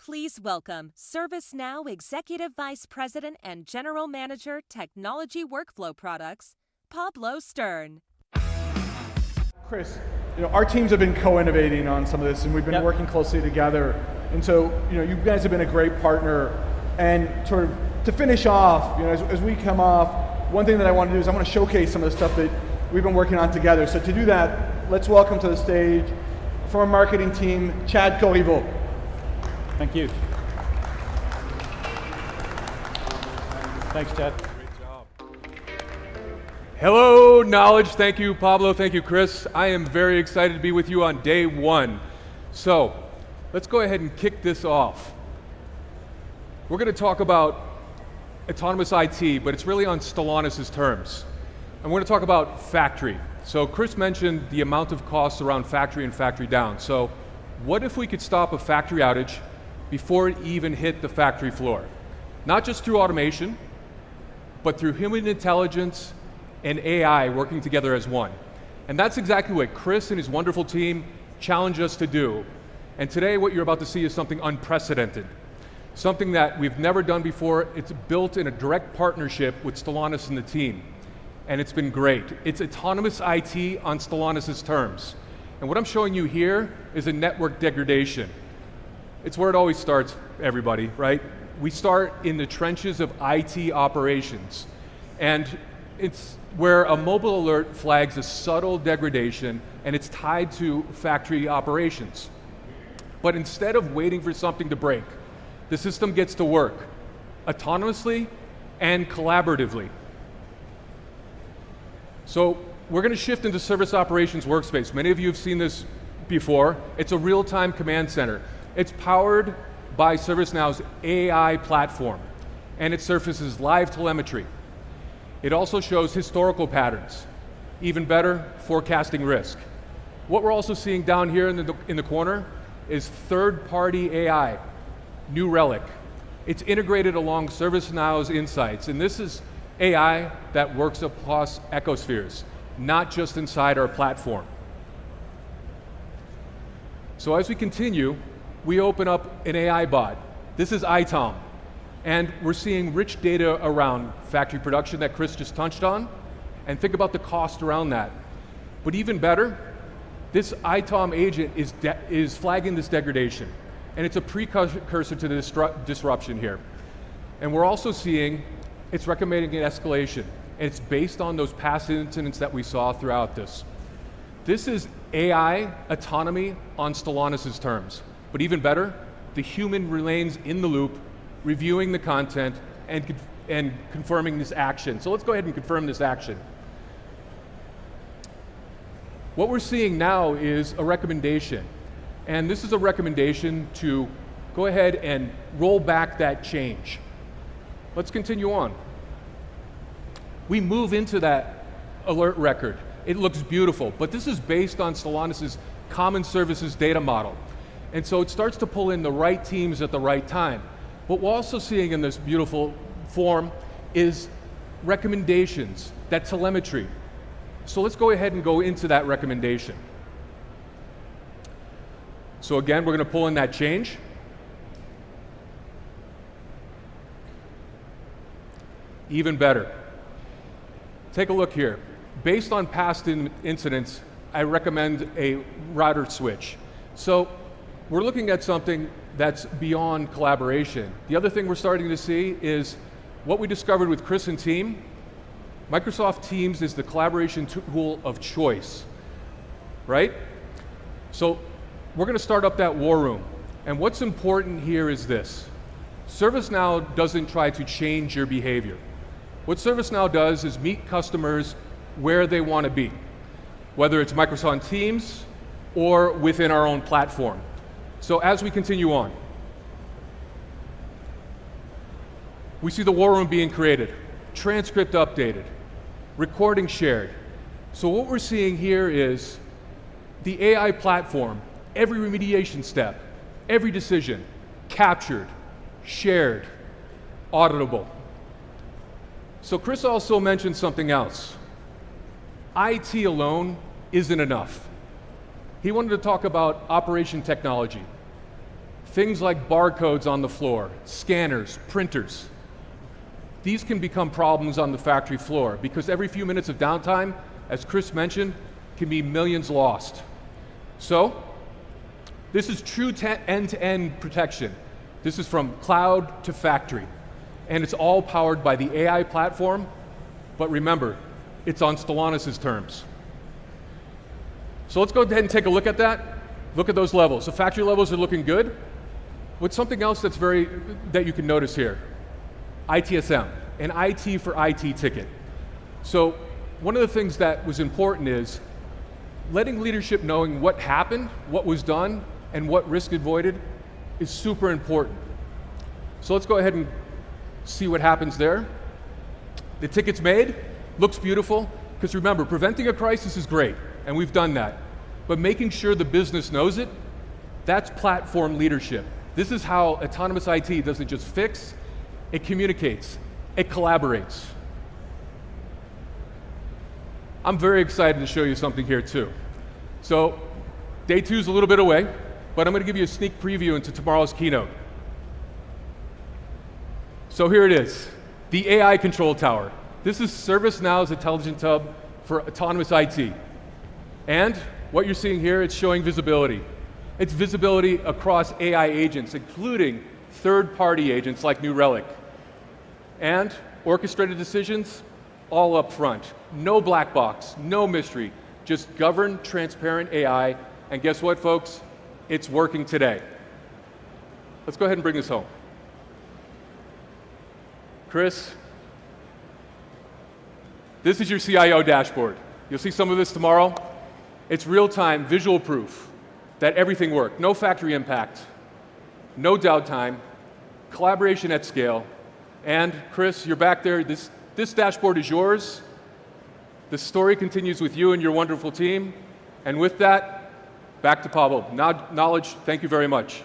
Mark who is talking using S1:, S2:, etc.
S1: Please welcome ServiceNow Executive Vice President and General Manager, Technology Workflow Products, Pablo Stern.
S2: Chris, our teams have been co-innovating on some of this, and we've been working closely together. And so, you guys have been a great partner. And sort of to finish off, as we come off, one thing that I want to do is I want to showcase some of the stuff that we've been working on together. So to do that, let's welcome to the stage from our marketing team, Chad Cohival.
S3: Thank you. Thanks, Chad.
S4: Great job. Hello, Knowledge. Thank you, Pablo. Thank you, Chris. I am very excited to be with you on day one. So, let's go ahead and kick this off. We're going to talk about autonomous IT, but it's really on Stellantis' terms. And we're going to talk about factory. So Chris mentioned the amount of costs around factory and factory down. So what if we could stop a factory outage before it even hit the factory floor? Not just through automation, but through human intelligence and AI working together as one. And that's exactly what Chris and his wonderful team challenged us to do. And today what you're about to see is something unprecedented. Something that we've never done before. It's built in a direct partnership with Stellantis and the team. And it's been great. It's autonomous IT on Stellantis' terms. And what I'm showing you here is a network degradation. It's where it always starts, everybody, right? We start in the trenches of IT operations. And it's where a mobile alert flags a subtle degradation, and it's tied to factory operations. But instead of waiting for something to break, the system gets to work autonomously and collaboratively. So we're going to shift into service operations workspace. Many of you have seen this before. It's a real-time command center. It's powered by ServiceNow's AI platform, and it surfaces live telemetry. It also shows historical patterns. Even better, forecasting risk. What we're also seeing down here in the corner is third-party AI, New Relic. It's integrated along ServiceNow's insights, and this is AI that works across ecospheres, not just inside our platform. So as we continue, we open up an AI bot. This is ITOM, and we're seeing rich data around factory production that Chris just touched on, and think about the cost around that. But even better, this ITOM agent is flagging this degradation, and it's a precursor to the disruption here. And we're also seeing it's recommending an escalation, and it's based on those past incidents that we saw throughout this. This is AI autonomy on Stellantis' terms. But even better, the human remains in the loop, reviewing the content and confirming this action. So let's go ahead and confirm this action. What we're seeing now is a recommendation. And this is a recommendation to go ahead and roll back that change. Let's continue on. We move into that alert record. It looks beautiful, but this is based on Stellantis' common services data model. And so it starts to pull in the right teams at the right time. What we're also seeing in this beautiful form is recommendations, that telemetry. So let's go ahead and go into that recommendation. So again, we're going to pull in that change. Even better. Take a look here. Based on past incidents, I recommend a router switch. So we're looking at something that's beyond collaboration. The other thing we're starting to see is what we discovered with Chris and team. Microsoft Teams is the collaboration tool of choice, right? So we're going to start up that war room. And what's important here is this. ServiceNow doesn't try to change your behavior. What ServiceNow does is meet customers where they want to be, whether it's Microsoft Teams or within our own platform. So as we continue on, we see the war room being created, transcript updated, recording shared. So what we're seeing here is the AI platform, every remediation step, every decision, captured, shared, auditable. So Chris also mentioned something else. IT alone isn't enough. He wanted to talk about operation technology. Things like barcodes on the floor, scanners, printers. These can become problems on the factory floor because every few minutes of downtime, as Chris mentioned, can be millions lost. So, this is true end-to-end protection. This is from cloud to factory. And it's all powered by the AI platform, but remember, it's on Stellantis' terms. So let's go ahead and take a look at that. Look at those levels. The factory levels are looking good. What's something else that you can notice here? ITSM, an IT for IT ticket. So one of the things that was important is letting leadership knowing what happened, what was done, and what risk avoided is super important. So let's go ahead and see what happens there. The ticket's made, looks beautiful, because remember, preventing a crisis is great, and we've done that. But making sure the business knows it, that's platform leadership. This is how autonomous IT doesn't just fix, it communicates, it collaborates. I'm very excited to show you something here too. So, day 2 is a little bit away, but I'm going to give you a sneak preview into tomorrow's keynote. So here it is, the AI Control Tower. This is ServiceNow's intelligence hub for autonomous IT. And what you're seeing here, it's showing visibility. It's visibility across AI agents, including third-party agents like New Relic. And orchestrated decisions, all up front. No black box, no mystery, just governed, transparent AI. And guess what, folks? It's working today. Let's go ahead and bring this home. Chris, this is your CIO dashboard. You'll see some of this tomorrow. It's real-time visual proof that everything worked. No factory impact, no downtime, collaboration at scale. And Chris, you're back there. This dashboard is yours. The story continues with you and your wonderful team. And with that, back to Pablo. Knowledge, thank you very much.